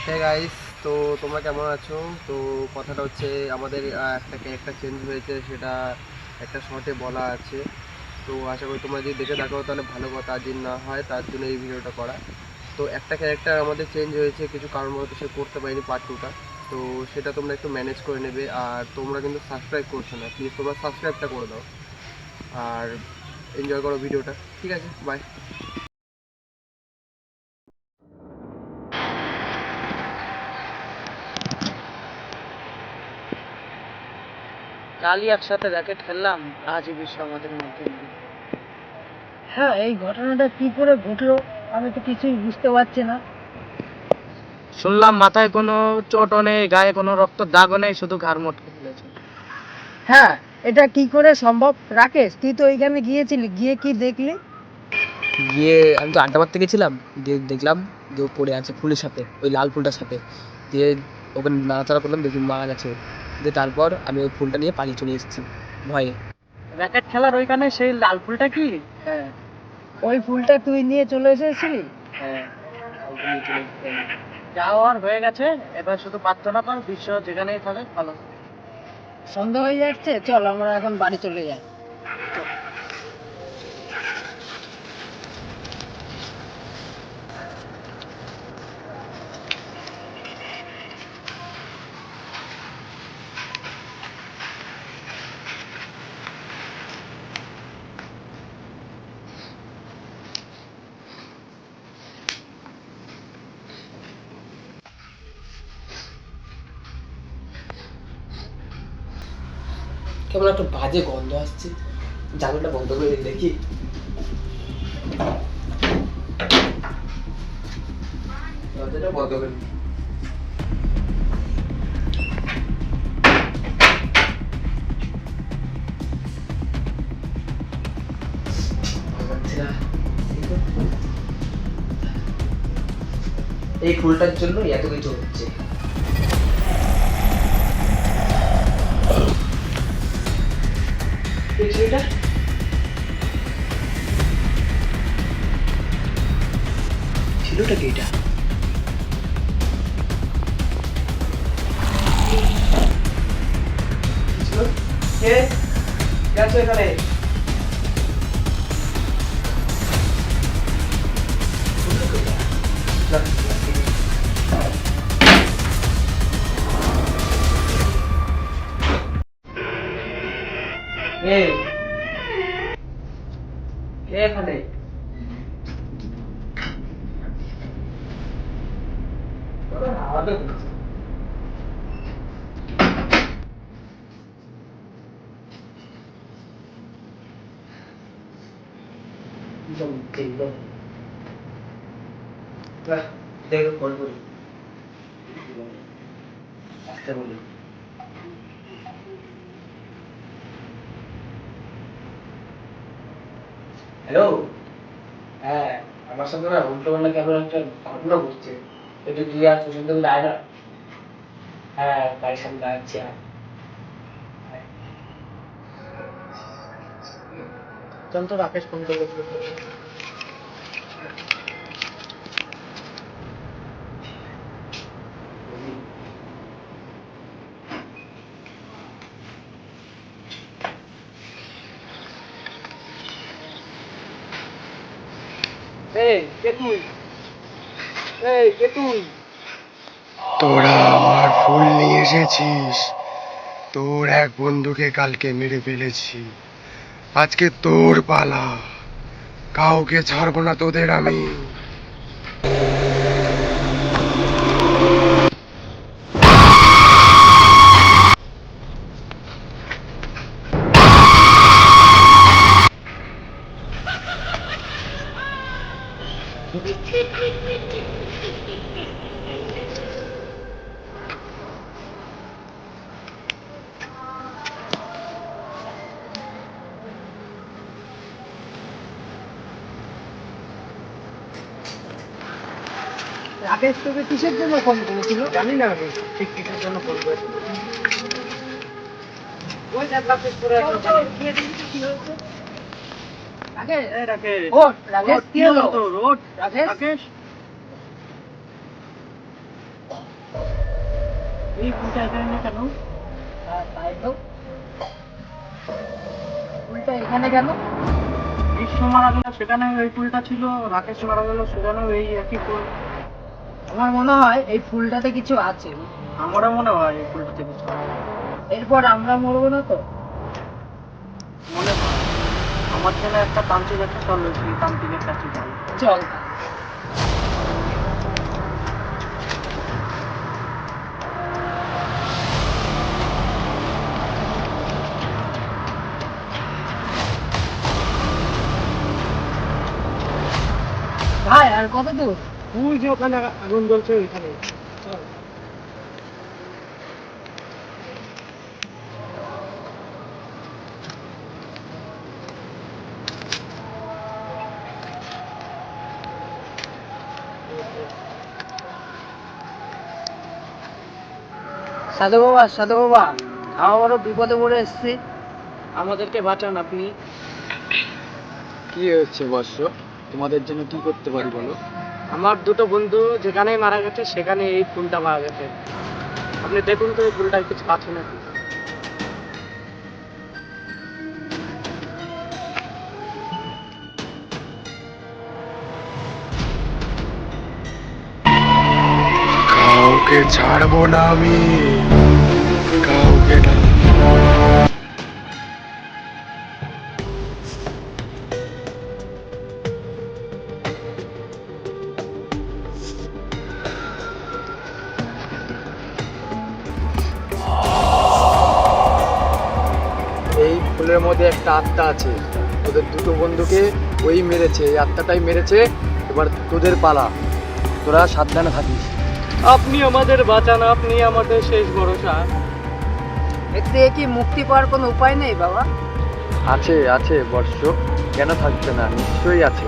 Hey guys, তো তোমরা কেমন আছো? তো কথাটা হচ্ছে আমাদের একটা ক্যারেক্টার চেঞ্জ হয়েছে, সেটা একটা শর্টে বলা আছে। তো আশা করি তোমরা যদি দেখে থাকো তাহলে ভালো কথা, আর যদি না হয় তার জন্য এই ভিডিওটা করা। তো একটা ক্যারেক্টার আমাদের চেঞ্জ হয়েছে, কিছু কারণবশত সে করতে পারেনি পার্ট টুটা। তো সেটা তোমরা একটু ম্যানেজ করে নেবে। আর তোমরা কিন্তু সাবস্ক্রাইব করছো না, প্লিজ তোমরা সাবস্ক্রাইবটা করে দাও। আর এনজয় করো ভিডিওটা। ঠিক আছে, বাই। কালই একসাথে র্যাকেট খেললাম, আজই বিশ্ব আমাদের মধ্যে নেই। হ্যাঁ, এই ঘটনাটা কি করে ঘটলো আমি তো কিছুই বুঝতে পারছি না। শুনলাম মাথায় কোনো চোটও নেই, গায়ে কোনো রক্ত দাগও নেই, শুধু ঘাড় মটকে ফেলেছে। হ্যাঁ, এটা কি করে সম্ভব? রাকেশ, তুই তো ওইখানে গিয়েছিলি, গিয়ে কি দেখলি? গিয়ে আমি তো আড্ডা মারতে গেছিলাম, দিয়ে দেখলাম যে ও পড়ে আছে ফুলের সাথে, ওই লাল ফুলটার সাথে। দিয়ে ওকে নাড়াচাড়া করলাম, দেখি মারা গেছে। দিয়ে তারপর আমি ওই ফুলটা নিয়ে পালিয়ে চলে এসেছি ভয়ে। র্যাকেট খেলার ওইখানে সেই লাল ফুলটা কি? হ্যাঁ। ওই ফুলটা তুই নিয়ে চলে এসেছিলি? হ্যাঁ, ওকে নিয়ে চলে এসেছি আমি। যা হওয়ার হয়ে গেছে, এবার শুধু প্রার্থনা কর বিশ্ব যেখানেই থাকে ভালো। সন্ধ্যা হয়ে যাচ্ছে, চল আমরা এখন বাড়ি চলে যাই। কেমন একটা বাজে গন্ধ আসছে, জানলাটা বন্ধ করে দেখি। দরজাটা বন্ধ করে দিই। এই ফুলটার জন্য এত কিছু হচ্ছে। এটা ছিলটা কি? এটা কে গেছো এখানে? এখানে দেখো ফোন করি, আসতে বলি। হ্যালো। হ্যাঁ, আমার সাথে না উল্টো পাল্টা কেমন একটা ঘটনা ঘটছে। একটু গিয়ে আর সুযোগ দিলে আয় না। হ্যাঁ, বাড়ির সামনে আসছি। চল তো, রাকেশ ফোন করবে। এই কে তুই? এই কে তুই? তোরা আমার ফুল নিয়ে এসেছিস। তোর এক বন্ধুকে কালকে মেরে ফেলেছি, আজকে তোর পালা। কাউকে ছাড়বো না তোদের আমি। রাকেশ তোকে কিসের জন্য ফোন করেছিল? জানি না, আমি ঠিক কিসের জন্য ফোন করেছিল। ওই দেখ রাকেশ পরে আছে ওখানে। গিয়ে দেখি তো কি হয়েছে। রাকেশ, এই রাকেশ। ওঠ রাকেশ, কি হলো তোর? ওঠ রাকেশ। রাকেশ, এই ফুলটা এখানে কেন? তাই তো, ফুলটা এখানে কেন? বিশ্ব মারা গেল সেখানে এই ফুলটা ছিল, রাকেশ মারা গেল সেখানেও এই একই ফুল। আমার মনে হয় এই ফুলটাতে কিছু আছে। আমারও মনে হয় এই ফুলটাতে কিছু আছে। এরপর আমরা মরবো না তো? মনে হয় আমার জন্য একটা তান্ত্রিক আছে, চলো সেই তান্ত্রিকের কাছে যাই। চল। ভাই আর কত দূর? ওই যে ওখানে আগুন জ্বলছে ওইখানে। চল। সাধু বাবা, সাধু বাবা, আমার বড় বিপদে পড়ে এসেছি, আমাদেরকে বাঁচান আপনি। কি হচ্ছে বর্ষ? তোমাদের জন্য কি করতে পারি বলো? আমার দুটো বন্ধু যেখানেই মারা গেছে সেখানে এই ফুলটা পাওয়া গেছে। আপনি দেখুন তো এই ফুলটার কিছু আছে নাকি। কাউকে ছাড়বো না আমি, কাউকে না। এই ফুলের মধ্যে একটা আত্মা আছে, তোদের দুটো বন্ধুকে ওই মেরেছে, এই আত্মাটাই মেরেছে। এবার তোদের পালা, তোরা সাবধানে থাকিস। আপনি আমাদের বাঁচান, আপনি আমাদের শেষ ভরসা। এতে কি মুক্তি পাওয়ার কোনো উপায় নেই বাবা? আছে আছে বর্ষ, কেন থাকবে না, নিশ্চয়ই আছে।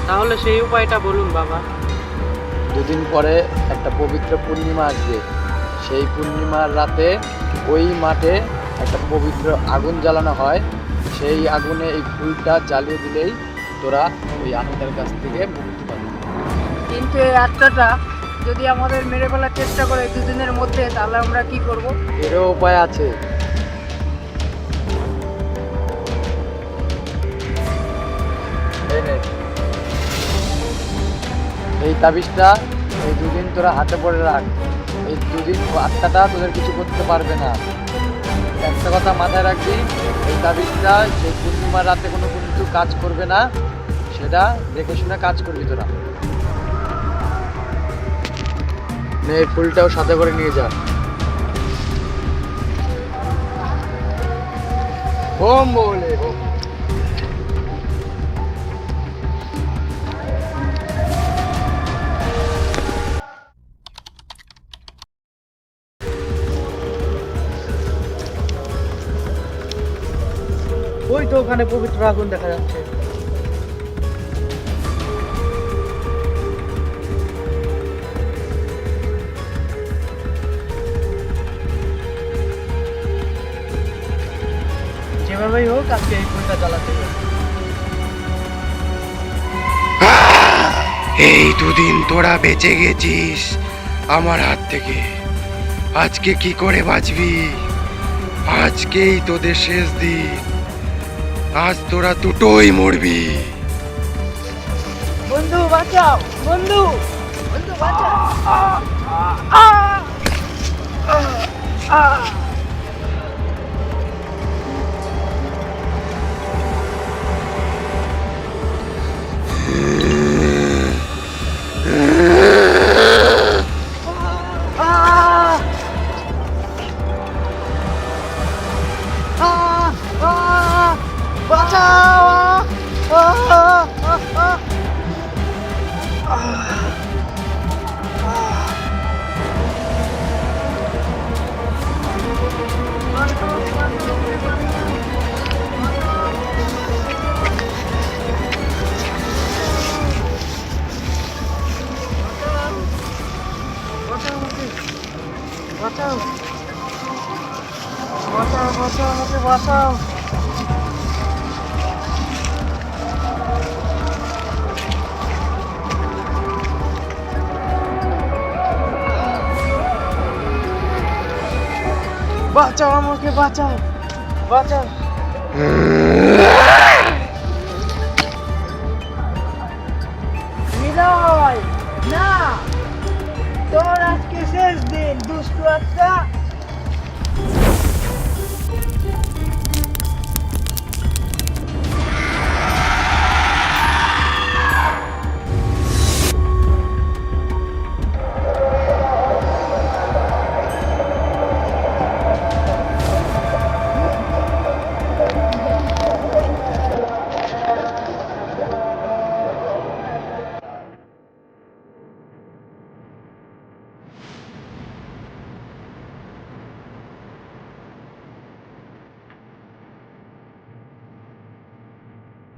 তাহলে সেই উপায়টা বলুন বাবা। দুদিন পরে একটা পবিত্র পূর্ণিমা আসবে, সেই পূর্ণিমার রাতে ওই মাঠে একটা পবিত্র আগুন জ্বালানো হয়। সেই আগুনে এই ফুলটা জ্বালিয়ে দিলেই তোরা ওই আত্মার কাছ থেকে মুক্তি পাবি। কিন্তু এই আত্মাটা যদি আমাদের মেরে ফেলার চেষ্টা করে দুদিনের মধ্যে, তাহলে আমরা কি করব? এরও উপায় আছে। এই নে, এই তাবিজটা এই দুদিন তোরা হাতে পড়ে রাখ। এই দুদিন আত্মাটা তোদের কিছু করতে পারবে না। একটা কথা মাথায় রাখবি, এই তাবিজটা সেই পূর্ণিমার রাতে কোনো কিছু কাজ করবে না, সেটা দেখে শুনে কাজ করবি তোরা। নে, এই ফুলটাও সাথে করে নিয়ে যা। ওম বলে ওম। ওই তো ওখানে পবিত্র আগুন দেখা যাচ্ছে। যেভাবেই হোক আজকে এই ফুলটা জ্বালাতে হবে। এই দুদিন তোরা বেঁচে গেছিস আমার হাত থেকে, আজকে কি করে বাঁচবি? আজকেই তোদের শেষ দিন, আজ তোরা দুটোই মরবি। বন্ধু বাঁচাও, বন্ধু, বন্ধু বাঁচাও। বাঁচাও, বাঁচাও, বাঁচাও, আমাকে বাঁচাও। বাঁচাও আমাকে, বাঁচাও, বাঁচাও। হৃদয়, না, তোর আজকে শেষ দিন দুষ্টু আত্মা।